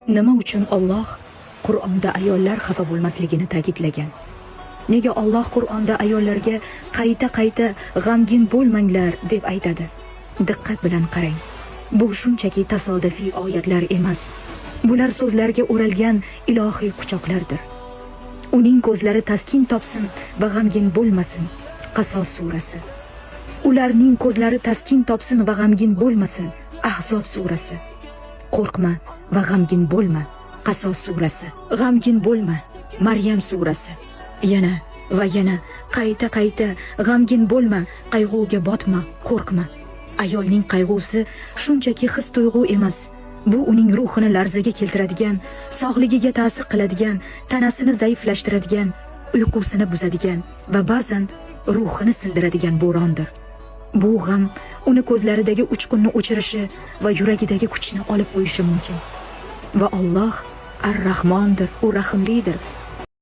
Nima uchun Alloh Qur'onda ayollar xafa bo'lmasligini ta'kidlagan? Nega Alloh Qur'onda ayollarga qayta g'amgin bo'lmanglar deb aytadi? Diqqat bilan qarang. Bu shunchaki tasodifiy oyatlar emas. Bular so'zlarga o'ralgan ilohiy quchoqlardir. Uning ko'zlari taskin topsin va g'amgin bo'lmasin. Qasos surasi. Ularning ko'zlari taskin topsin va g'amgin bo'lmasin. Ahzob surasi. Qo'rqma va g'amgin bo'lma. Qasos surasi. G'amgin bo'lma. Maryam surasi. Yana va yana qayta g'amgin bo'lma, qayg'uga botma, qo'rqma. Ayolning qayg'usi shunchaki his-tuyg'u emas. Bu uning ruhini larzaga keltiradigan, sog'ligiga ta'sir qiladigan, tanasini zaiflashtiradigan, uyqusini buzadigan va ba'zan ruhini sildiradigan bo'rondir. Bu g'am uni ko'zlaridagi uchqunni o'chirishi va yuragidagi kuchni olib qo'yishi mumkin. Va Alloh Ar-Rahmondir, u rahimlidir.